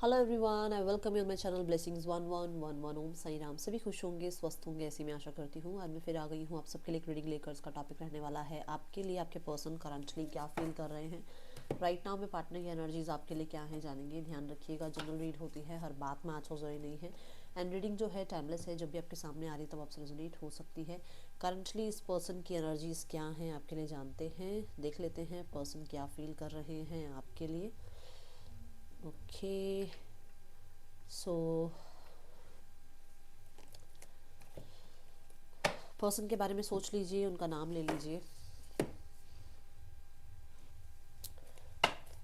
Hello everyone, I welcome you on my channel blessings 1111 ओम साई राम। सभी खुश होंगे, स्वस्थ होंगे, ऐसी मैं आशा करती हूँ। आज मैं फिर आ गई हूँ आप सबके लिए एक रीडिंग लेकर। इसका टॉपिक रहने वाला है आपके लिए आपके पर्सन करंटली क्या फील कर रहे हैं राइट नाउ में। पार्टनर की एनर्जीज आपके लिए क्या है जानेंगे। ध्यान रखिएगा, जनरल रीड होती है, हर बात में आज हो जरूरी नहीं है। एंड रीडिंग जो है टाइमलेस है, जब भी आपके सामने आ रही है तब आपसे रेजोनेट हो सकती है। करंटली इस पर्सन की एनर्जीज क्या हैं आपके लिए जानते हैं, देख लेते हैं पर्सन क्या फील कर रहे हैं आपके लिए। ओके सो पर्सन के बारे में सोच लीजिए, उनका नाम ले लीजिए।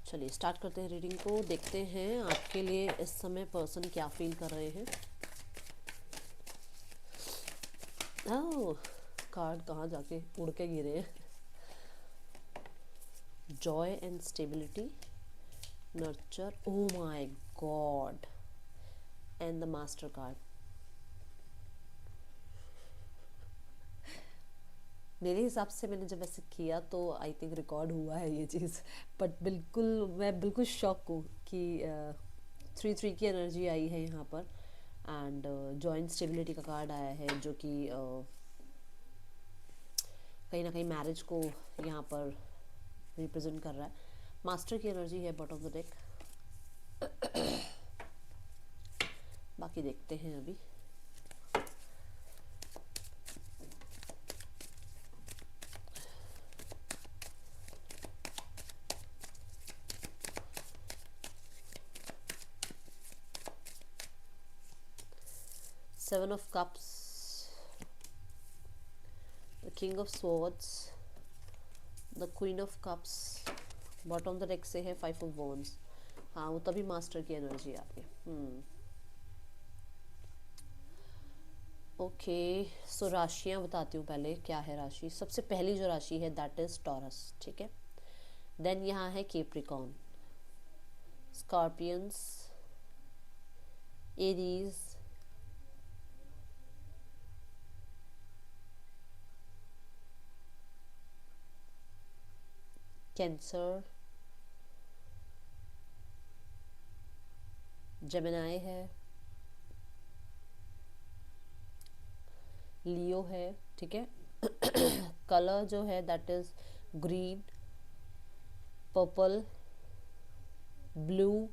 चलिए स्टार्ट करते हैं रीडिंग को। देखते हैं आपके लिए इस समय पर्सन क्या फील कर रहे हैं। ओह, कार्ड कहाँ जाके उड़ के गिरे हैं। Joy and stability, nurture, oh my God, and the master card. मेरे हिसाब से मैंने जब ऐसे किया तो आई थिंक रिकॉर्ड हुआ है ये चीज़। बट मैं बिल्कुल शॉक हूँ कि 3-3 की एनर्जी आई है यहाँ पर। एंड जॉइंट स्टेबिलिटी का कार्ड आया है, जो कि कहीं ना कहीं मैरिज को यहाँ पर रिप्रेजेंट कर रहा है। मास्टर की एनर्जी है बॉटम ऑफ द डेक। बाकी देखते हैं अभी। Seven of cups, the king of swords, the queen of cups. Bottom of the deck से है 5 ऑफ वॉन्ड्स। हाँ, वो तभी मास्टर की एनर्जी आ गई। ओके सो राशियाँ बताती हूँ पहले क्या है राशि। सबसे पहली जो राशि है दैट इज टॉरस, ठीक है। देन यहाँ है Capricorn, Scorpions, Aries, Cancer, Gemini है, लियो है, ठीक है। कलर जो है that is green, purple, blue,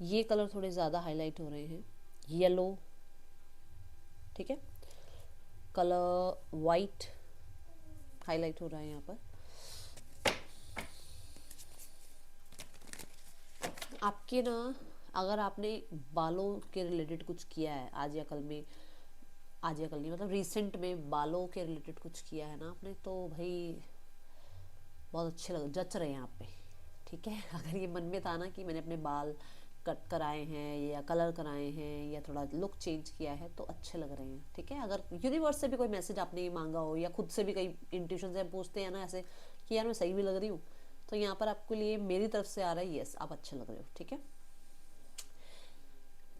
ये कलर थोड़े ज़्यादा हाईलाइट हो रहे हैं, येलो, ठीक है। कलर वाइट हाईलाइट हो रहा है यहाँ पर। आपके ना, अगर आपने बालों के रिलेटेड कुछ किया है आज या कल में, आज या कल नहीं मतलब रिसेंट में बालों के रिलेटेड कुछ किया है ना आपने, तो भाई बहुत अच्छे लग जच रहे हैं आप पे, ठीक है। अगर ये मन में था ना कि मैंने अपने बाल कट कराए हैं या कलर कराए हैं या थोड़ा लुक चेंज किया है, तो अच्छे लग रहे हैं, ठीक है। अगर यूनिवर्स से भी कोई मैसेज आपने मांगा हो या खुद से भी कई इंट्यूशन से पूछते हैं ना ऐसे कि यार मैं सही भी लग रही हूँ, तो यहाँ पर आपके लिए मेरी तरफ से आ रहा है यस आप अच्छे लग रहे हो, ठीक है।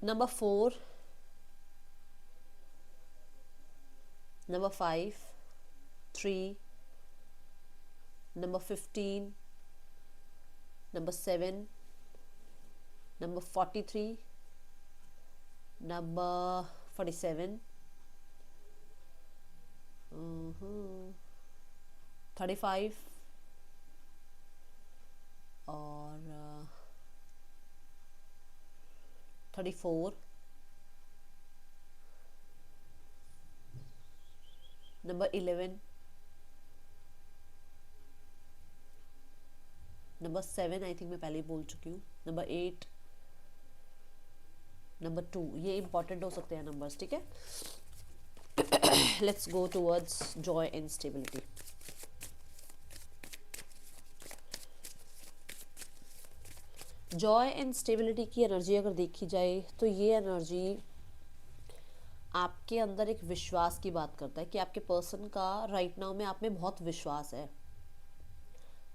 Number 4, number 5, 3, number 15, number 7, number 43, number 47, 35 और 34, नंबर 11, नंबर 7 आई थिंक मैं पहले ही बोल चुकी हूँ, नंबर 8, नंबर 2। ये इंपॉर्टेंट हो सकते हैं नंबर्स, ठीक है। Let's go towards Joy and stability. Joy and stability की एनर्जी अगर देखी जाए तो ये एनर्जी आपके अंदर एक विश्वास की बात करता है कि आपके पर्सन का राइट नाउ में आप में बहुत विश्वास है।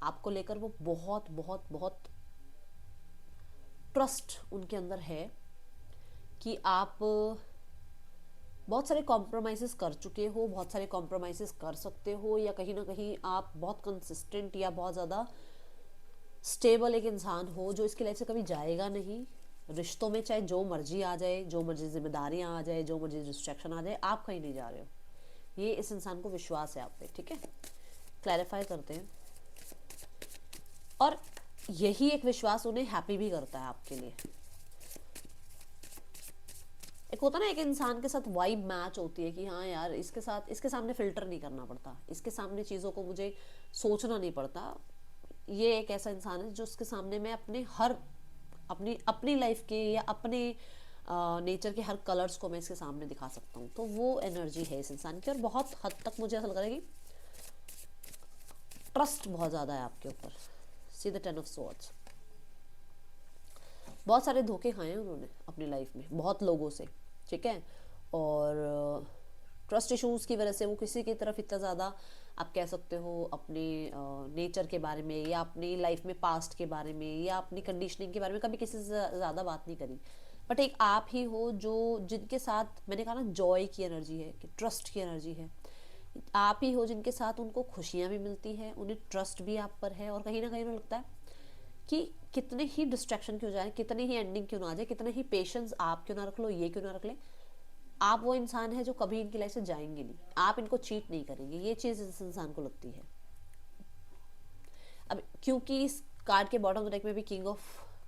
आपको लेकर वो बहुत बहुत बहुत ट्रस्ट उनके अंदर है कि आप बहुत सारे कॉम्प्रोमाइज़ेस कर चुके हो, बहुत सारे कॉम्प्रोमाइज़ेस कर सकते हो, या कहीं ना कहीं आप बहुत कंसिस्टेंट या बहुत ज़्यादा स्टेबल एक इंसान हो जो इसकी लाइफ से कभी जाएगा नहीं। रिश्तों में चाहे जो मर्जी आ जाए, जो मर्जी जिम्मेदारियां आ जाए, जो मर्जी डिस्ट्रैक्शन आ जाए, आप कहीं नहीं जा रहे हो। ये इस इंसान को विश्वास है आप पे, ठीक है। क्लैरिफाई करते हैं। और यही एक विश्वास उन्हें हैप्पी भी करता है आपके लिए। एक होता ना एक इंसान के साथ वाइब मैच होती है कि हाँ यार इसके साथ, इसके सामने फिल्टर नहीं करना पड़ता, इसके सामने चीज़ों को मुझे सोचना नहीं पड़ता। ये एक ऐसा इंसान है जो उसके सामने मैं अपने हर अपनी अपनी लाइफ के या अपने नेचर के हर कलर्स को मैं इसके सामने दिखा सकता हूँ। तो वो एनर्जी है इस इंसान की। और बहुत हद तक मुझे ऐसा लग रहा है कि ट्रस्ट बहुत ज़्यादा है आपके ऊपर। See the 10 of swords. बहुत सारे धोखे खाए हैं उन्होंने अपनी लाइफ में, बहुत लोगों से, ठीक है। और ट्रस्ट इश्यूज़ की वजह से वो किसी की तरफ इतना ज़्यादा, आप कह सकते हो, अपने नेचर के बारे में या अपनी लाइफ में पास्ट के बारे में या अपनी कंडीशनिंग के बारे में कभी किसी से ज़्यादा बात नहीं करी। बट एक आप ही हो जो जिनके साथ, मैंने कहा ना, जॉय की एनर्जी है, कि ट्रस्ट की एनर्जी है। आप ही हो जिनके साथ उनको खुशियाँ भी मिलती हैं, उन्हें ट्रस्ट भी आप पर है। और कहीं ना कहीं उन्हें लगता है कि कितने ही डिस्ट्रैक्शन क्यों जाए, कितनी ही एंडिंग क्यों ना आ जाए, कितने ही पेशेंस आप क्यों ना रख लो, ये क्यों ना रख ले, आप वो इंसान है जो कभी इनकी लाइफ से जाएंगे नहीं, आप इनको चीट नहीं करेंगे। ये चीज़ इस इंसान को लगती है। अब क्योंकि इस कार्ड के बॉटम डेक में भी किंग ऑफ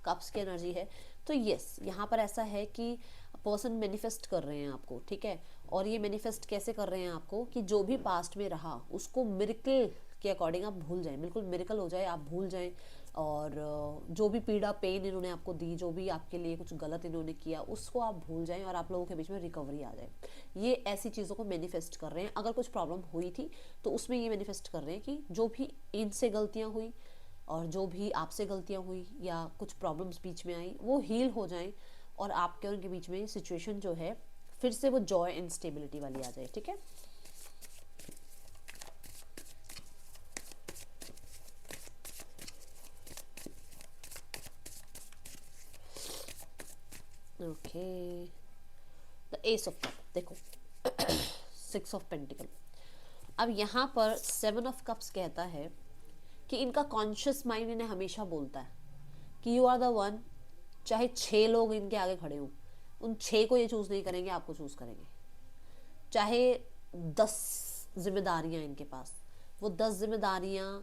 कप्स की एनर्जी है, तो यस, यहाँ पर ऐसा है कि पर्सन मैनिफेस्ट कर रहे हैं आपको, ठीक है। और ये मैनिफेस्ट कैसे कर रहे हैं आपको, कि जो भी पास्ट में रहा उसको मिरेकल के अकॉर्डिंग आप भूल जाएं, बिल्कुल मिरेकल हो जाए, आप भूल जाएं। और जो भी पीड़ा, पेन इन्होंने आपको दी, जो भी आपके लिए कुछ गलत इन्होंने किया, उसको आप भूल जाएं और आप लोगों के बीच में रिकवरी आ जाए। ये ऐसी चीज़ों को मैनिफेस्ट कर रहे हैं। अगर कुछ प्रॉब्लम हुई थी तो उसमें ये मैनिफेस्ट कर रहे हैं कि जो भी इनसे गलतियाँ हुई और जो भी आपसे गलतियाँ हुई या कुछ प्रॉब्लम्स बीच में आई, वो हील हो जाएं और आपके और उनके बीच में सिचुएशन जो है फिर से वो जॉय एंड स्टेबिलिटी वाली आ जाए, ठीक है। Okay, the S of cup, देखो 6 ऑफ पेंटिकल। अब यहाँ पर 7 ऑफ कप्स कहता है कि इनका कॉन्शियस माइंड इन्हें हमेशा बोलता है कि यू आर द वन। चाहे 6 लोग इनके आगे खड़े हों, उन 6 को ये चूज़ नहीं करेंगे, आपको चूज़ करेंगे। चाहे 10 जिम्मेदारियां इनके पास, वो 10 जिम्मेदारियां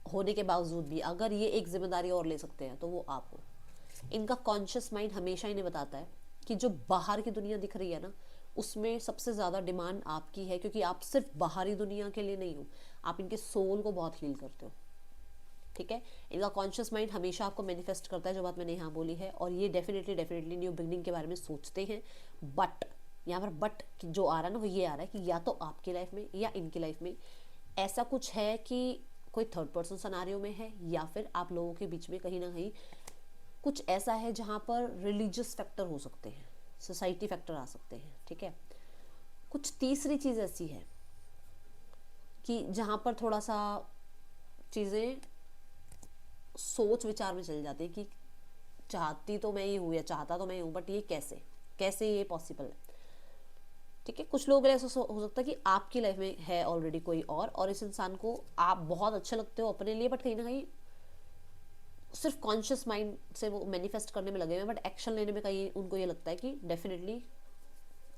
होने के बावजूद भी अगर ये एक जिम्मेदारी और ले सकते हैं तो वो आप हो। इनका कॉन्शियस माइंड हमेशा इन्हें बताता है कि जो बाहर की दुनिया दिख रही है ना, उसमें सबसे ज़्यादा डिमांड आपकी है, क्योंकि आप सिर्फ बाहरी दुनिया के लिए नहीं हो, आप इनके सोल को बहुत हील करते हो, ठीक है। इनका कॉन्शियस माइंड हमेशा आपको मैनिफेस्ट करता है, जो बात मैंने यहाँ बोली है। और ये डेफिनेटली न्यू बिगनिंग के बारे में सोचते हैं। बट यहाँ पर बट जो आ रहा है ना, वो ये आ रहा है कि या तो आपकी लाइफ में या इनकी लाइफ में ऐसा कुछ है कि कोई थर्ड पर्सन सिनेरियो में है, या फिर आप लोगों के बीच में कहीं ना कहीं कुछ ऐसा है जहाँ पर रिलीजियस फैक्टर हो सकते हैं, सोसाइटी फैक्टर आ सकते हैं, ठीक है। कुछ तीसरी चीज़ ऐसी है कि जहाँ पर थोड़ा सा चीज़ें सोच विचार में चली जाती है कि चाहती तो मैं ही हूँ या चाहता तो मैं ही हूँ, बट ये कैसे कैसे ये पॉसिबल है, ठीक है। कुछ लोग ऐसा हो सकता है कि आपकी लाइफ में है ऑलरेडी कोई और इस इंसान को आप बहुत अच्छे लगते हो अपने लिए, बट कहीं ना कहीं सिर्फ कॉन्शियस माइंड से वो मैनिफेस्ट करने में लगे हुए हैं, बट एक्शन लेने में कहीं उनको ये लगता है कि डेफिनेटली,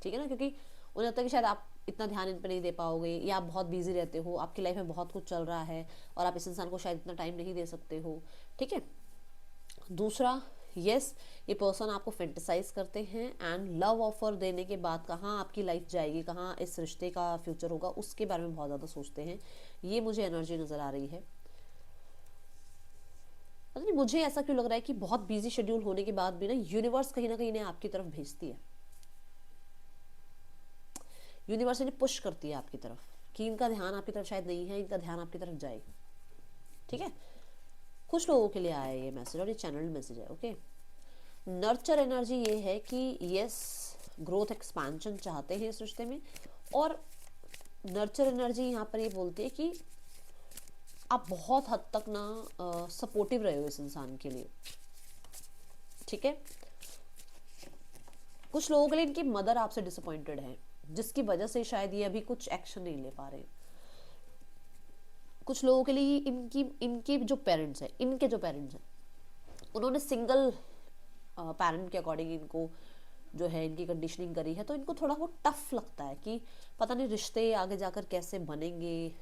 ठीक है ना, क्योंकि उन्हें लगता है कि शायद आप इतना ध्यान इन पर नहीं दे पाओगे, या आप बहुत बिजी रहते हो, आपकी लाइफ में बहुत कुछ चल रहा है और आप इस इंसान को शायद इतना टाइम नहीं दे सकते हो, ठीक है। दूसरा, यस, ये पर्सन आपको फेंटिसाइज करते हैं एंड लव ऑफर देने के बाद कहाँ आपकी लाइफ जाएगी, कहाँ इस रिश्ते का फ्यूचर होगा, उसके बारे में बहुत ज़्यादा सोचते हैं। ये मुझे एनर्जी नज़र आ रही है। नहीं, मुझे ऐसा क्यों लग रहा है कि बहुत बिजी शेड्यूल होने के बाद भी ना यूनिवर्स कहीं ना कहीं इन्हें आपकी तरफ भेजती है, यूनिवर्स इन्हें पुश करती है आपकी तरफ कि इनका ध्यान आपकी तरफ शायद नहीं है, इनका ध्यान आपकी तरफ जाए, ठीक है। कुछ लोगों के लिए आया ये मैसेज और ये चैनल मैसेज है, ओके। नर्चर एनर्जी ये है कि यस, ग्रोथ एक्सपेंशन चाहते हैं इस रिश्ते में। और नर्चर एनर्जी यहाँ पर ये बोलती है कि आप बहुत हद तक ना सपोर्टिव रहे हो इस इंसान के लिए, ठीक है। कुछ लोगों के लिए इनकी मदर आपसे डिसअपॉइंटेड है, जिसकी वजह से शायद ये अभी कुछ एक्शन नहीं ले पा रहे हैं। कुछ लोगों के लिए इनकी इनके जो पेरेंट्स हैं, उन्होंने सिंगल पेरेंट के अकॉर्डिंग इनको जो है इनकी कंडीशनिंग करी है, तो इनको थोड़ा वो टफ लगता है कि पता नहीं रिश्ते आगे जाकर कैसे बनेंगे,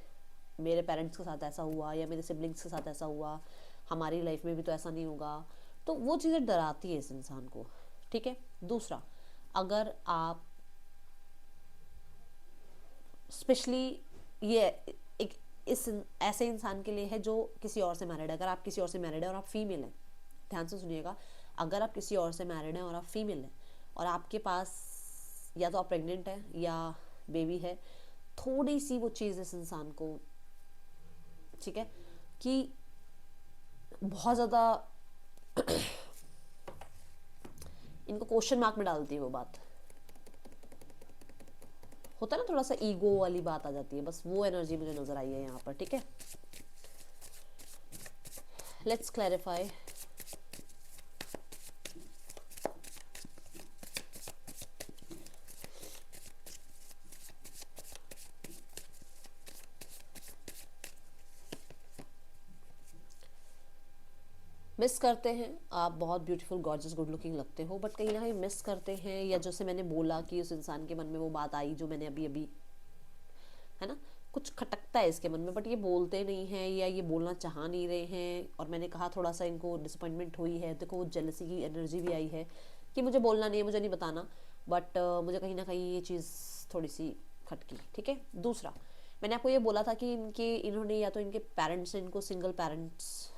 मेरे पेरेंट्स के साथ ऐसा हुआ या मेरे सिबलिंग्स के साथ ऐसा हुआ, हमारी लाइफ में भी तो ऐसा नहीं होगा। तो वो चीज़ें डराती है इस इंसान को, ठीक है। दूसरा, अगर आप स्पेशली ये एक इस ऐसे इंसान के लिए है जो किसी और से मैरिड है। अगर आप किसी और से मैरिड है और आप फीमेल हैं, ध्यान से सुनिएगा, अगर आप किसी और से मैरिड हैं और आप फीमेल हैं और आपके पास या तो आप प्रेग्नेंट है या बेबी है, थोड़ी सी वो चीज़ इस इंसान को, ठीक है, कि बहुत ज़्यादा इनको क्वेश्चन मार्क में डालती है वो बात। होता है ना, थोड़ा सा ईगो वाली बात आ जाती है, बस वो एनर्जी मुझे नजर आई है यहाँ पर, ठीक है। Let's clarify. मिस करते हैं, आप बहुत ब्यूटीफुल गॉर्जियस गुड लुकिंग लगते हो, बट कहीं ना कहीं मिस करते हैं, या जैसे मैंने बोला कि उस इंसान के मन में वो बात आई जो मैंने अभी अभी, है ना, कुछ खटकता है इसके मन में, बट ये बोलते नहीं हैं या ये बोलना चाह नहीं रहे हैं। और मैंने कहा थोड़ा सा इनको डिसअपॉइंटमेंट हुई है, देखो वो जेलसी की एनर्जी भी आई है कि मुझे बोलना नहीं है, मुझे नहीं बताना, बट मुझे कहीं ना कहीं ये चीज़ थोड़ी सी खटकी, ठीक है। दूसरा, मैंने आपको ये बोला था कि इन्होंने या तो इनके पेरेंट्स ने इनको सिंगल पेरेंट्स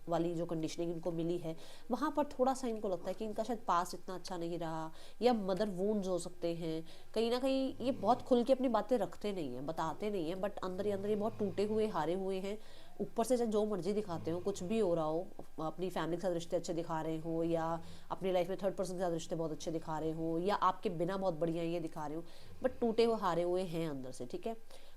वाली जो कंडीशनिंग इनको मिली है, वहाँ पर थोड़ा सा इनको लगता है कि इनका शायद पास इतना अच्छा नहीं रहा, या मदर वूंड्स हो सकते हैं। कहीं ना कहीं ये बहुत खुल के अपनी बातें रखते नहीं हैं, बताते नहीं हैं, बट अंदर ही अंदर ये बहुत टूटे हुए, हारे हुए हैं। ऊपर से चाहे जो मर्जी दिखाते हो, कुछ भी हो रहा हो, अपनी फैमिली के साथ रिश्ते अच्छे दिखा रहे हो, या अपनी लाइफ में थर्ड पर्सन के साथ रिश्ते बहुत अच्छे दिखा रहे हो, या आपके बिना बहुत बढ़िया ये दिखा रहे हो, बट टूटे हुए, हारे हुए हैं अंदर से, ठीक है।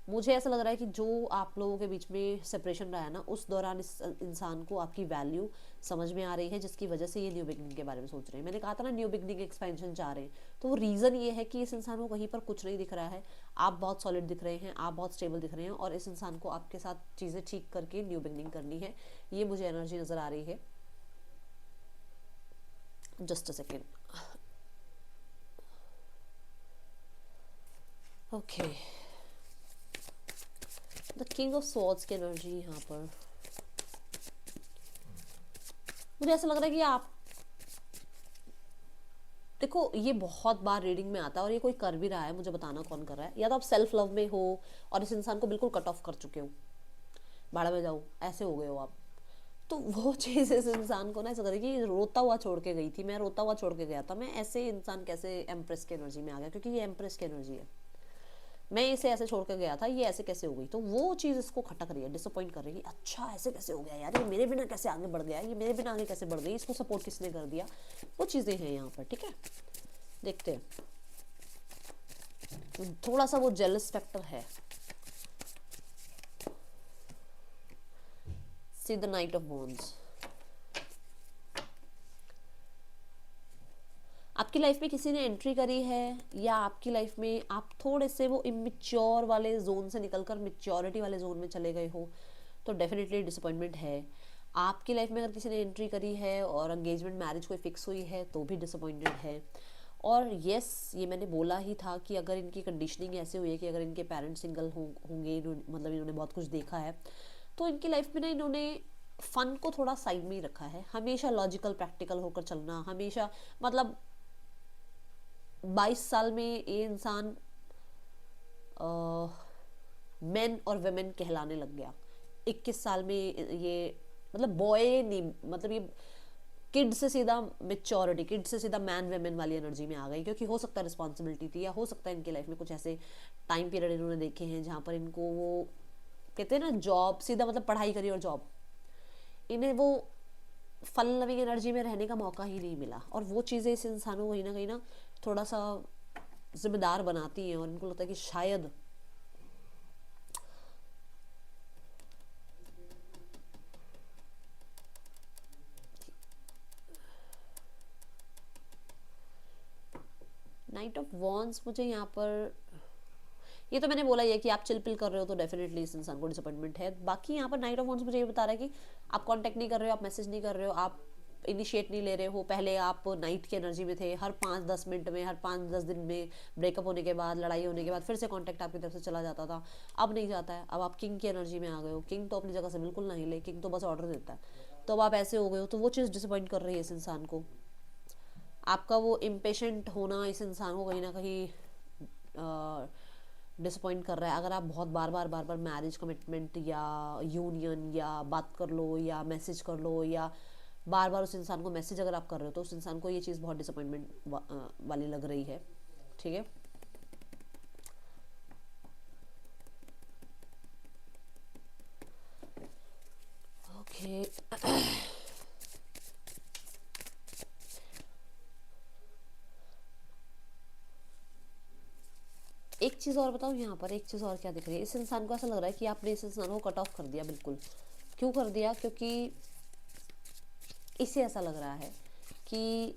मुझे ऐसा लग रहा है कि जो आप लोगों के बीच में सेपरेशन रहा है ना, उस दौरान इस इंसान को आपकी वैल्यू समझ में आ रही है, जिसकी वजह से ये न्यू बिगनिंग के बारे में सोच रहे हैं। मैंने कहा था ना, न्यू बिगनिंग एक्सपेंशन चाह रहे हैं, तो वो रीज़न ये है कि इस इंसान को कहीं पर कुछ नहीं दिख रहा है। आप बहुत सॉलिड दिख रहे हैं, आप बहुत स्टेबल दिख रहे हैं, और इस इंसान को आपके साथ चीज़ें ठीक करके न्यू बिगनिंग करनी है। ये मुझे एनर्जी नज़र आ रही है। Just a second. Okay, the king of swords की एनर्जी यहाँ पर मुझे ऐसा लग रहा है कि आप देखो, ये बहुत बार रीडिंग में आता है और ये कोई कर भी रहा है, मुझे बताना कौन कर रहा है। या तो आप सेल्फ लव में हो और इस इंसान को बिल्कुल कट ऑफ कर चुके हो, भाड़ा में जाओ ऐसे हो गए हो आप। तो वो चीज़ इस इंसान को ना ऐसा करेगी, रोता हुआ छोड़ के गई थी, मैं रोता हुआ छोड़ के गया था, मैं ऐसे इंसान कैसे एम्प्रेस की एनर्जी में आ गया, क्योंकि ये एम्प्रेस की एनर्जी है, मैं इसे ऐसे छोड़ के गया था, ये ऐसे कैसे हो गई। तो वो चीज़ इसको खटक रही है, डिसअपॉइंट कर रही है। अच्छा ऐसे कैसे हो गया यार, ये मेरे बिना कैसे आगे बढ़ गया, ये मेरे बिना आगे कैसे बढ़ गई, इसको सपोर्ट किसने कर दिया, वो चीज़ें हैं यहाँ पर, ठीक है। देखते हैं, थोड़ा सा वो जेलस फैक्टर है। See the night of wands. आपकी लाइफ में किसी ने एंट्री करी है, या आपकी लाइफ में आप थोड़े से वो इमेच्योर वाले जोन से निकलकर मेच्योरिटी वाले जोन में चले गए हो, तो डेफिनेटली डिसअपॉइंटमेंट है। आपकी लाइफ में अगर किसी ने एंट्री करी है और एंगेजमेंट मैरिज कोई फिक्स हुई है, तो भी डिसअपॉइंटेड है। और यस, ये मैंने बोला ही था कि अगर इनकी कंडीशनिंग ऐसे हुई है कि अगर इनके पेरेंट्स सिंगल होंगे, मतलब इन्होंने बहुत कुछ देखा है, तो इनकी लाइफ में ना इन्होंने फन को थोड़ा साइड में ही रखा है। हमेशा लॉजिकल प्रैक्टिकल होकर चलना, हमेशा, मतलब 22 साल में ये इंसान मेन और वेमेन कहलाने लग गया। 21 साल में ये, मतलब बॉय नहीं, मतलब ये किड से सीधा मेच्योरिटी, किड से सीधा मैन वेमेन वाली एनर्जी में आ गई, क्योंकि हो सकता है रिस्पॉन्सिबिलिटी थी, या हो सकता है इनकी लाइफ में कुछ ऐसे टाइम पीरियड इन्होंने देखे हैं जहाँ पर इनको वो कहते हैं ना, जॉब सीधा, मतलब पढ़ाई करी और जॉब, इन्हें वो फन लविंग एनर्जी में रहने का मौका ही नहीं मिला। और वो चीज़ें इस इंसान को कहीं ना थोड़ा सा जिम्मेदार बनाती हैं, और इनको लगता है कि शायद नाइट ऑफ वॉन्ड्स मुझे यहाँ पर ये तो मैंने बोला ही है कि आप चिल पिल कर रहे हो तो डेफिनेटली इस इंसान को डिसअपॉइंटमेंट है। बाकी यहाँ पर नाइट ऑफ वांड्स मुझे ये बता रहा है कि आप कांटेक्ट नहीं कर रहे हो, आप मैसेज नहीं कर रहे हो, आप इनिशिएट नहीं ले रहे हो। पहले आप नाइट की एनर्जी में थे, हर 5-10 मिनट में, हर 5-10 दिन में ब्रेकअप होने के बाद, लड़ाई होने के बाद फिर से कांटेक्ट आपकी तरफ से चला जाता था। अब नहीं जाता है, अब आप किंग की एनर्जी में आ गए हो। किंग तो अपनी जगह से बिल्कुल नहीं हिले, किंग तो बस ऑर्डर देता है। तो अब आप ऐसे हो गए हो, तो वो चीज़ डिसअपॉइंट कर रही है इस इंसान को। आपका वो इम्पेशेंट होना इस इंसान को कहीं ना कहीं डिसअपॉइंट कर रहा है। अगर आप बहुत बार बार मैरिज कमिटमेंट या यूनियन या बात कर लो या मैसेज कर लो या बार बार उस इंसान को मैसेज अगर आप कर रहे हो, तो उस इंसान को ये चीज़ बहुत डिसअपॉइंटमेंट वाली लग रही है। ठीक है, ओके। एक चीज़ और बताओ, यहाँ पर एक चीज़ और क्या दिख रही है, इस इंसान को ऐसा लग रहा है कि आपने इस इंसान को कट ऑफ कर दिया बिल्कुल। क्यों कर दिया? क्योंकि इसे ऐसा लग रहा है कि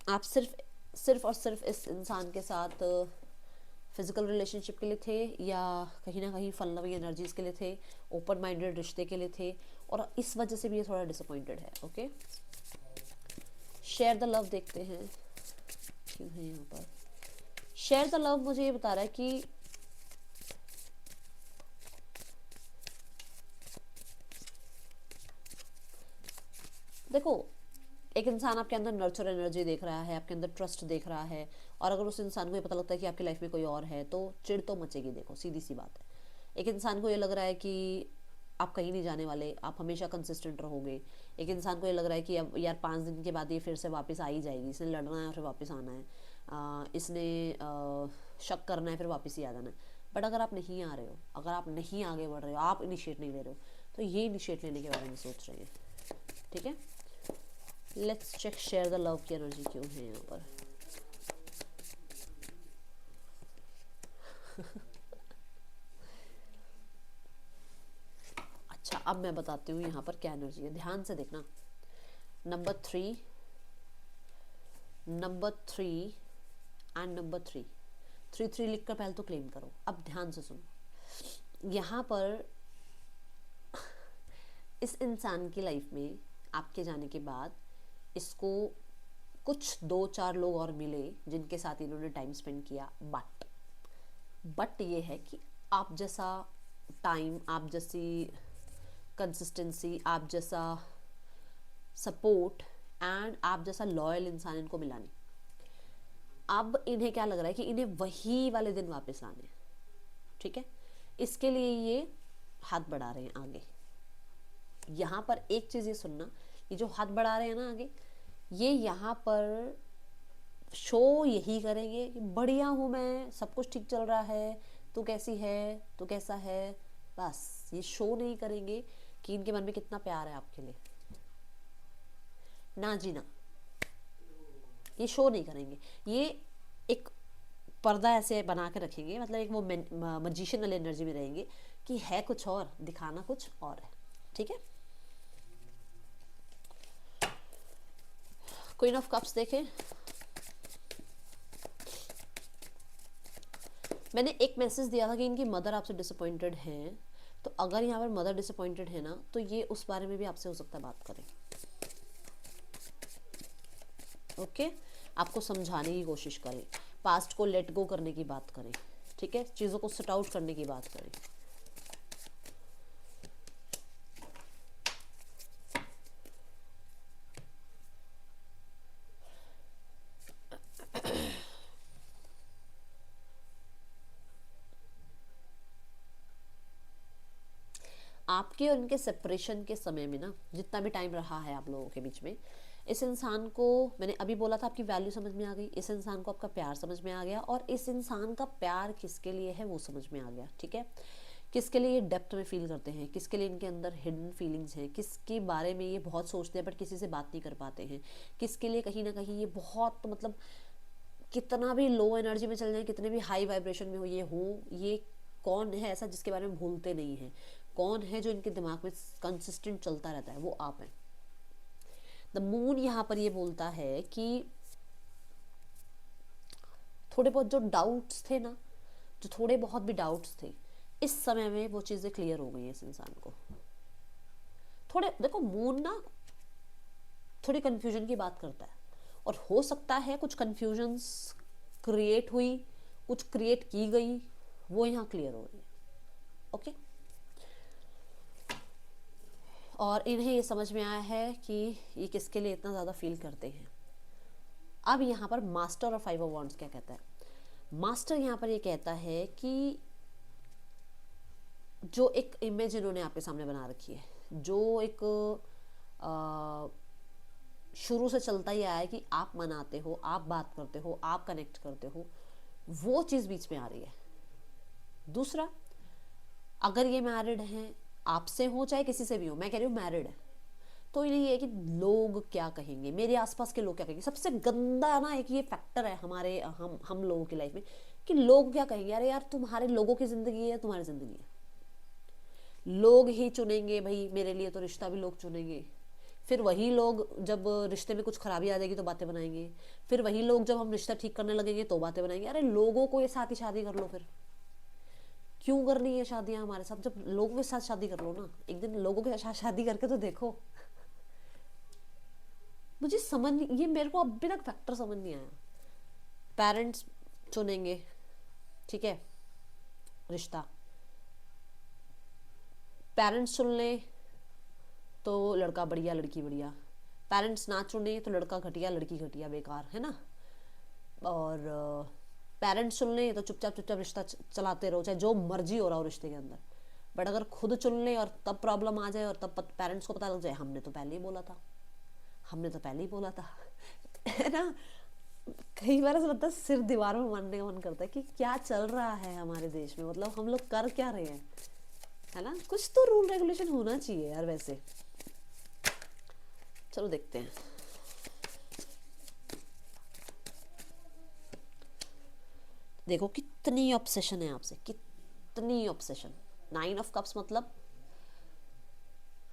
आप सिर्फ और सिर्फ इस इंसान के साथ फिजिकल रिलेशनशिप के लिए थे, या कहीं ना कहीं फन लविंग एनर्जीज के लिए थे, ओपन माइंडेड रिश्ते के लिए थे, और इस वजह से भी ये थोड़ा डिसअपॉइंटेड है। ओके, शेयर द लव देखते हैं क्यों है यहाँ पर। शेयर द लव मुझे ये बता रहा है कि देखो, एक इंसान आपके अंदर नर्चर एनर्जी देख रहा है, आपके अंदर ट्रस्ट देख रहा है, और अगर उस इंसान को ये पता लगता है कि आपकी लाइफ में कोई और है, तो चिढ़ तो मचेगी। देखो, सीधी सी बात है। एक इंसान को ये लग रहा है कि आप कहीं नहीं जाने वाले, आप हमेशा कंसिस्टेंट रहोगे। एक इंसान को ये लग रहा है कि अब यार 5 दिन के बाद ये फिर से वापस आ ही जाएगी, इसने लड़ना है और फिर वापस आना है, इसने शक करना है फिर वापस ही आ जाना है। बट अगर आप नहीं आ रहे हो, अगर आप नहीं आगे बढ़ रहे हो, आप इनिशिएट नहीं ले रहे हो, तो ये इनिशिएट लेने के बारे में सोच रहे हैं। ठीक है, let's check share the love की एनर्जी क्यों है यहाँ पर। अच्छा, अब मैं बताती हूँ यहाँ पर क्या एनर्जी है, ध्यान से देखना। Number three and number three लिख कर पहले तो क्लेम करो। अब ध्यान से सुनो, यहाँ पर इस इंसान की लाइफ में आपके जाने के बाद इसको कुछ 2-4 लोग और मिले जिनके साथ इन्होंने टाइम स्पेंड किया, बट ये है कि आप जैसा टाइम, आप जैसी कंसिस्टेंसी, आप जैसा सपोर्ट एंड आप जैसा लॉयल इंसान इनको मिला नहीं। अब इन्हें क्या लग रहा है कि इन्हें वही वाले दिन वापस आने हैं। ठीक है, इसके लिए ये हाथ बढ़ा रहे हैं आगे। यहाँ पर एक चीज़ ये सुनना, ये जो हाथ बढ़ा रहे हैं ना आगे, ये यहाँ पर शो यही करेंगे कि बढ़िया हूँ मैं, सब कुछ ठीक चल रहा है, तू कैसी है, तू कैसा है। बस ये शो नहीं करेंगे कि इनके मन में कितना प्यार है आपके लिए। ना जी ना, ये शो नहीं करेंगे। ये एक पर्दा ऐसे बना के रखेंगे, मतलब एक वो मजिशियन एनर्जी में रहेंगे कि है कुछ और, दिखाना कुछ और है। ठीक है, क्वीन ऑफ कप्स देखें। मैंने एक मैसेज दिया था कि इनकी मदर आपसे डिसअपॉइंटेड हैं, तो अगर यहाँ पर मदर डिसअपॉइंटेड है ना, तो ये उस बारे में भी आपसे हो सकता है बात करें। ओके, आपको समझाने की कोशिश करें, पास्ट को लेट गो करने की बात करें। ठीक है, चीज़ों को सॉर्ट आउट करने की बात करें। आपके और उनके सेपरेशन के समय में ना, जितना भी टाइम रहा है आप लोगों के बीच में, इस इंसान को, मैंने अभी बोला था आपकी वैल्यू समझ में आ गई, इस इंसान को आपका प्यार समझ में आ गया, और इस इंसान का प्यार किसके लिए है वो समझ में आ गया। ठीक है, किसके लिए ये डेप्थ में फील करते हैं, किसके लिए इनके अंदर हिडन फीलिंग्स हैं, किसके बारे में ये बहुत सोचते हैं बट किसी से बात नहीं कर पाते हैं, किसके लिए कहीं ना कहीं ये बहुत, मतलब कितना भी लो एनर्जी में चल जाए, कितने भी हाई वाइब्रेशन में हो, ये कौन है ऐसा जिसके बारे में भूलते नहीं हैं, कौन है जो इनके दिमाग में कंसिस्टेंट चलता रहता है, वो आप हैं। द मून यहाँ पर ये बोलता है कि थोड़े बहुत जो डाउट्स थे ना, जो थोड़े बहुत भी डाउट्स थे, इस समय में वो चीज़ें क्लियर हो गई हैं इस इंसान को। थोड़े देखो, मून ना थोड़ी कन्फ्यूजन की बात करता है, और हो सकता है कुछ कन्फ्यूजन्स क्रिएट हुई, कुछ क्रिएट की गई, वो यहाँ क्लियर हो रही है। ओके, और इन्हें ये समझ में आया है कि ये किसके लिए इतना ज़्यादा फील करते हैं। अब यहाँ पर मास्टर और 5 ऑफ वॉन्ड्स क्या कहता है? मास्टर यहाँ पर ये कहता है कि जो एक इमेज इन्होंने आपके सामने बना रखी है, जो एक शुरू से चलता ही आया है कि आप मनाते हो, आप बात करते हो, आप कनेक्ट करते हो, वो चीज़ बीच में आ रही है। दूसरा, अगर ये मैरिड हैं, आपसे हो चाहे किसी से भी हो, मैं कह रही हूँ मैरिड है, तो इन्हें ये है कि लोग क्या कहेंगे, मेरे आसपास के लोग क्या कहेंगे। सबसे गंदा ना एक ये फैक्टर है हमारे हम लोगों की लाइफ में कि लोग क्या कहेंगे। अरे यार, तुम्हारे लोगों की ज़िंदगी है, तुम्हारी ज़िंदगी है, लोग ही चुनेंगे भाई। मेरे लिए तो रिश्ता भी लोग चुनेंगे। फिर वही लोग जब रिश्ते में कुछ खराबी आ जाएगी तो बातें बनाएंगे। फिर वही लोग जब हम रिश्ता ठीक करने लगेंगे तो बातें बनाएंगे। अरे लोगों को ये साथ ही शादी कर लो, फिर क्यों करनी है शादियां हमारे साथ? जब लोगों के साथ शादी कर लो ना, एक दिन लोगों के साथ शादी करके तो देखो। मुझे समझ नहीं, ये मेरे को अभी तक फैक्टर समझ नहीं आया। पेरेंट्स चुनेंगे, ठीक है, रिश्ता, पेरेंट्स चुन ले तो लड़का बढ़िया, लड़की बढ़िया। पेरेंट्स ना चुने तो लड़का घटिया, लड़की घटिया, बेकार, है ना। और पेरेंट्स चुन ले तो चुपचाप चुपचाप रिश्ता चलाते रहो, चाहे जो मर्जी हो रहा हो रिश्ते के अंदर। बट अगर खुद चुन ले और तब प्रॉब्लम आ जाए और तब पेरेंट्स को पता लग जाए, हमने तो पहले ही बोला था, हमने तो पहले ही बोला था है ना। कई बार ऐसा लगता है सिर दीवार में मारने का मन करता है कि क्या चल रहा है हमारे देश में, मतलब हम लोग कर क्या रहे हैं, है ना। कुछ तो रूल रेगुलेशन होना चाहिए यार। वैसे चलो देखते हैं। देखो कितनी ऑब्सेशन है आपसे, कितनी ऑब्सेशन। 9 ऑफ कप्स मतलब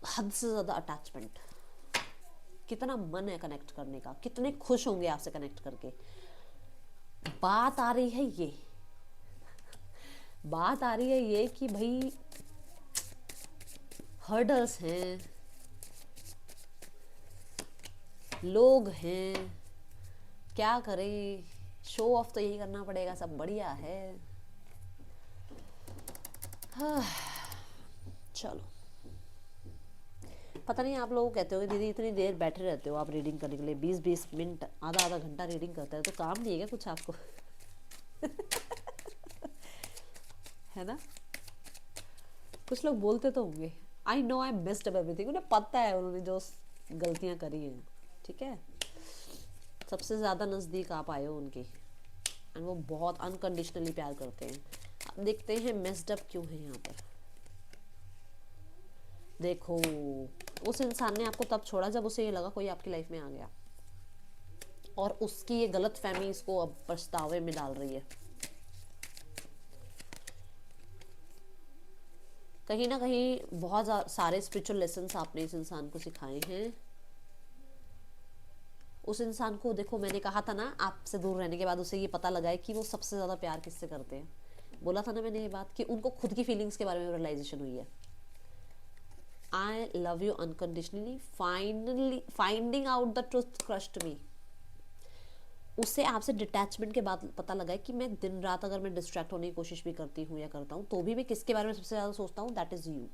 हद से ज्यादा अटैचमेंट। कितना मन है कनेक्ट करने का, कितने खुश होंगे आपसे कनेक्ट करके। बात आ रही है ये, बात आ रही है ये कि भाई हर्डल्स हैं, लोग हैं, क्या करें, शो ऑफ तो यही करना पड़ेगा, सब बढ़िया है। चलो, पता नहीं आप लोग कहते हो दीदी इतनी देर बैठे रहते हो आप रीडिंग करने के लिए, 20-20 मिनट, आधा आधा घंटा रीडिंग करते हैं, तो काम नहीं है क्या कुछ आपको? है ना। कुछ लोग बोलते तो होंगे, I know I missed up everything, उन्हें पता है उन्होंने जो गलतियां करी हैं, ठीक है। सबसे ज़्यादा नज़दीक आप आए हो उनके, एंड वो बहुत अनकंडीशनली प्यार करते हैं। अब देखते हैं मिस्ड अप क्यों है यहाँ पर। देखो, उस इंसान ने आपको तब छोड़ा जब उसे ये लगा कोई आपकी लाइफ में आ गया, और उसकी ये गलत फहमी इसको अब पछतावे में डाल रही है। कहीं ना कहीं बहुत सारे स्पिरिचुअल लेसन्स आपने इस इंसान को सिखाए हैं। उस इंसान को देखो, मैंने कहा था ना, आपसे दूर रहने के बाद उसे ये पता लगा है कि वो सबसे ज़्यादा प्यार किससे करते हैं। बोला था ना मैंने ये बात कि उनको खुद की फीलिंग्स के बारे में रियलाइजेशन हुई है। I love you unconditionally, finally finding out the truth crushed me. उसे आपसे डिटैचमेंट के बाद पता लगा है कि मैं दिन रात अगर मैं डिस्ट्रैक्ट होने की कोशिश भी करती हूँ या करता हूँ, तो भी मैं किसके बारे में सबसे ज़्यादा सोचता हूँ, दैट इज़ यू।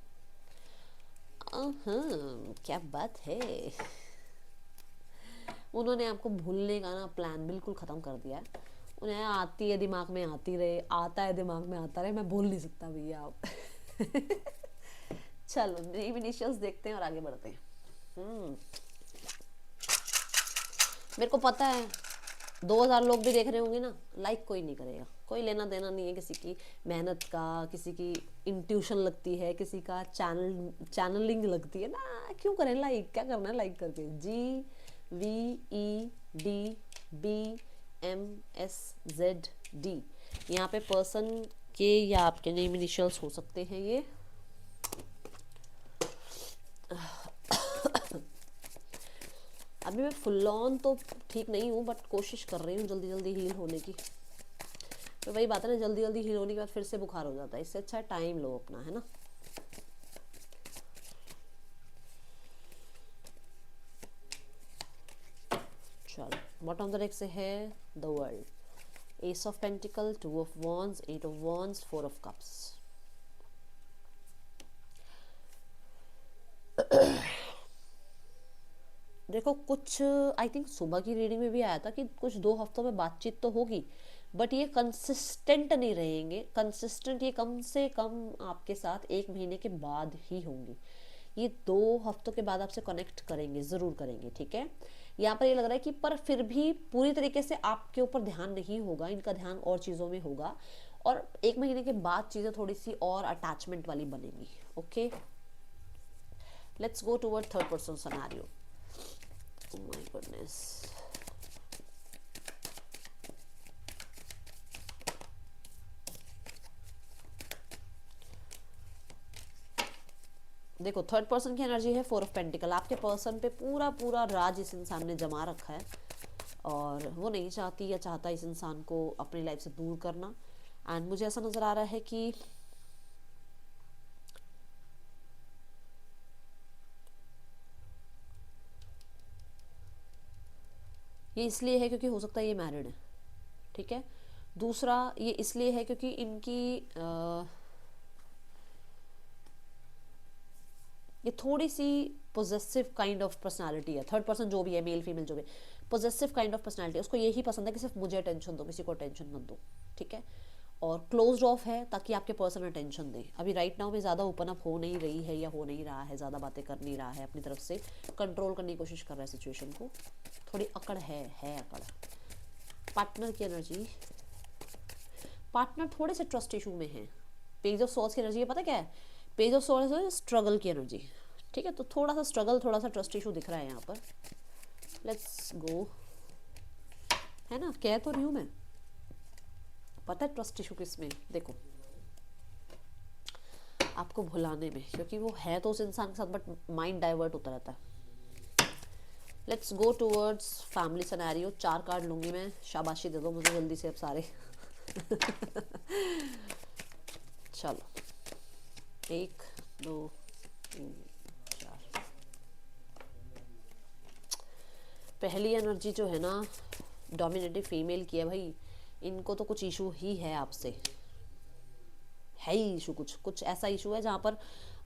क्या बात है। उन्होंने आपको भूलने का ना प्लान बिल्कुल ख़त्म कर दिया है। उन्हें आती है दिमाग में आती रहे, आता है दिमाग में आता रहे, मैं भूल नहीं सकता भैया आप। चलो नेम इनिशियल्स देखते हैं और आगे बढ़ते हैं। मेरे को पता है 2000 लोग भी देख रहे होंगे ना, लाइक कोई नहीं करेगा, कोई लेना देना नहीं है किसी की मेहनत का, किसी की इंट्यूशन लगती है, किसी का चैनलिंग लगती है ना। क्यों करें लाइक, क्या करना है लाइक करके। GVEDBMSZD, यहाँ पे पर्सन के या आपके नेम इनिशियल्स हो सकते हैं ये। अभी मैं फुल ऑन तो ठीक नहीं हूँ, बट कोशिश कर रही हूँ जल्दी जल्दी हील होने की। तो वही बात है ना, जल्दी जल्दी हील होने के बाद फिर से बुखार हो जाता है, इससे अच्छा टाइम लो अपना, है ना। चलो बॉटम द डेक से है the world, ace of pentacles, two of wands, eight of wands, four of cups. देखो कुछ आई थिंक सुबह की रीडिंग में भी आया था कि कुछ 2 हफ्तों में बातचीत तो होगी, बट ये कंसिस्टेंट नहीं रहेंगे। कंसिस्टेंट ये कम से कम आपके साथ 1 महीने के बाद ही होंगी। ये 2 हफ्तों के बाद आपसे कनेक्ट करेंगे, ज़रूर करेंगे, ठीक है। यहाँ पर ये लग रहा है कि पर फिर भी पूरी तरीके से आपके ऊपर ध्यान नहीं होगा, इनका ध्यान और चीज़ों में होगा, और 1 महीने के बाद चीज़ें थोड़ी सी और अटैचमेंट वाली बनेंगी। Okay, let's go toward third person scenario. Oh my goodness. देखो थर्ड पर्सन की एनर्जी है 4 ऑफ पेंटिकल। आपके पर्सन पे पूरा पूरा राज इस इंसान ने जमा रखा है, और वो नहीं चाहती या चाहता इस इंसान को अपनी लाइफ से दूर करना। एंड मुझे ऐसा नज़र आ रहा है कि ये इसलिए है क्योंकि हो सकता है ये मैरिड है, ठीक है। दूसरा ये इसलिए है क्योंकि इनकी ये थोड़ी सी पोजेसिव काइंड ऑफ पर्सनालिटी है। थर्ड पर्सन जो भी है, मेल फीमेल जो भी, पोजेसिव काइंड ऑफ पर्सनालिटी है। उसको यही पसंद है कि सिर्फ मुझे अटेंशन दो, किसी को अटेंशन मत दो, ठीक है। और क्लोज्ड ऑफ है ताकि आपके पर्सन अटेंशन दें। अभी राइट नाउ में ज़्यादा ओपन अप हो नहीं रही है या हो नहीं रहा है, ज़्यादा बातें कर नहीं रहा है, अपनी तरफ से कंट्रोल करने की कोशिश कर रहा है सिचुएशन को। थोड़ी अकड़ है अकड़। पार्टनर की एनर्जी, पार्टनर थोड़े से ट्रस्ट इशू में है। पेज ऑफ सोर्स की एनर्जी है, पता क्या है, पेज ऑफ सोर्स है स्ट्रगल की एनर्जी, ठीक है। तो थोड़ा सा स्ट्रगल, थोड़ा सा ट्रस्ट इशू दिख रहा है यहाँ पर। लेट्स गो, है ना, कह तो रही हूँ मैं। पता है ट्रस्ट इशू किस में, देखो आपको भुलाने में, क्योंकि वो है तो उस इंसान के साथ बट माइंड डाइवर्ट होता रहता है। Let's go towards family scenario. 4 card लूंगी मैं, शाबाशी दे दो मुझे जल्दी से अब सारे। चलो 1 2 3 4। पहली एनर्जी जो है ना, डोमिनेटिव फीमेल की है भाई। इनको तो कुछ इशू ही है आपसे, है ही इशू, कुछ ऐसा इशू है जहाँ पर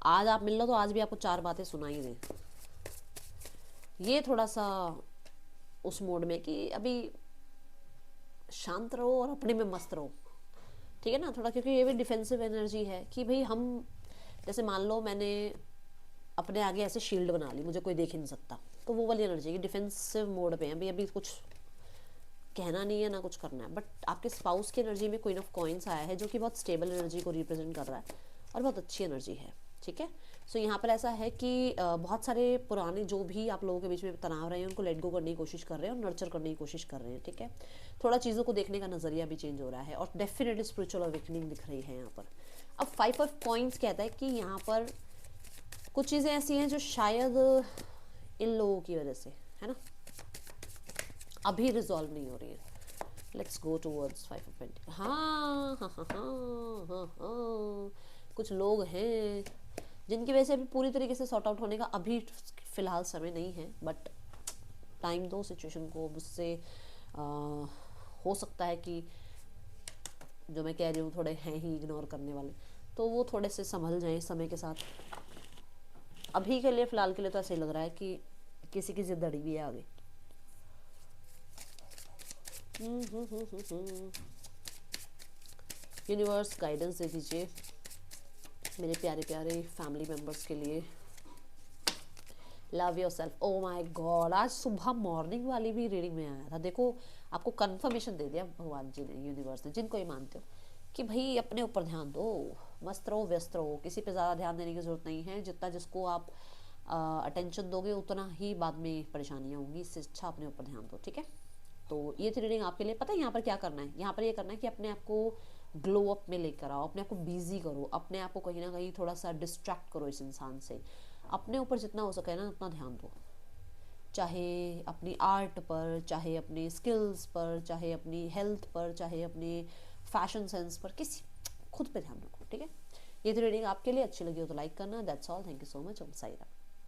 आज आप मिल लो तो आज भी आपको 4 बातें सुनाई दें। ये थोड़ा सा उस मोड में कि अभी शांत रहो और अपने में मस्त रहो, ठीक है ना, थोड़ा। क्योंकि ये भी डिफेंसिव एनर्जी है कि भाई हम, जैसे मान लो मैंने अपने आगे ऐसे शील्ड बना ली, मुझे कोई देख ही नहीं सकता, तो वो वाली एनर्जी है, डिफेंसिव मोड पे है अभी। अभी कुछ कहना नहीं है ना कुछ करना है। बट आपके स्पाउस की एनर्जी में क्वीन ऑफ कॉइन्स आया है, जो कि बहुत स्टेबल एनर्जी को रिप्रेजेंट कर रहा है और बहुत अच्छी एनर्जी है, ठीक है। सो यहाँ पर ऐसा है कि बहुत सारे पुराने जो भी आप लोगों के बीच में तनाव रहे हैं उनको लेट गो करने की कोशिश कर रहे हैं और नर्चर करने की कोशिश कर रहे हैं, ठीक है। थोड़ा चीज़ों को देखने का नज़रिया भी चेंज हो रहा है और डेफिनेटली स्पिरिचुअल अवेकनिंग दिख रही है यहाँ पर। अब 5 ऑफ कॉइन्स कहता है कि यहाँ पर कुछ चीज़ें ऐसी हैं जो शायद इन लोगों की वजह से, है ना, अभी रिजॉल्व नहीं हो रही है। Let's go towards 5 of pentacle. हाँ, कुछ लोग हैं जिनकी वजह से अभी पूरी तरीके से सॉर्ट आउट होने का अभी फिलहाल समय नहीं है, बट टाइम दो सिचुएशन को। मुझसे हो सकता है कि जो मैं कह रही हूँ थोड़े हैं ही इग्नोर करने वाले, तो वो थोड़े से संभल जाएं समय के साथ। अभी के लिए फ़िलहाल के लिए तो ऐसे ही लग रहा है कि किसी की जिद अड़ी भी है आगे। यूनिवर्स गाइडेंस दे दीजिए मेरे प्यारे प्यारे फैमिली मेम्बर्स के लिए। Love your self. Oh my God, आज सुबह मॉर्निंग वाली भी रीडिंग में आया था। देखो आपको कंफर्मेशन दे दिया भगवान जी ने, यूनिवर्स ने, जिनको ये मानते हो कि भाई अपने ऊपर ध्यान दो, मस्त रहो, व्यस्त रहो, किसी पे ज़्यादा ध्यान देने की ज़रूरत नहीं है। जितना जिसको आप अटेंशन दोगे उतना ही बाद में परेशानियाँ होंगी, इससे अच्छा अपने ऊपर ध्यान दो, ठीक है। तो ये थी रीडिंग आपके लिए। पता है यहाँ पर क्या करना है, यहाँ पर ये करना है कि अपने आप को ग्लो अप में लेकर आओ, अपने आप को बिजी करो, अपने आप को कहीं ना कहीं थोड़ा सा डिस्ट्रैक्ट करो इस इंसान से। अपने ऊपर जितना हो सके ना उतना ध्यान दो, चाहे अपनी आर्ट पर, चाहे अपनी स्किल्स पर, चाहे अपनी हेल्थ पर, चाहे अपनी फैशन सेंस पर, किसी खुद पे ध्यान रखो, ठीक है। ये तो रीडिंग आपके लिए अच्छी लगी हो तो लाइक करना। That's all, thank you so much. Om Sai Ram.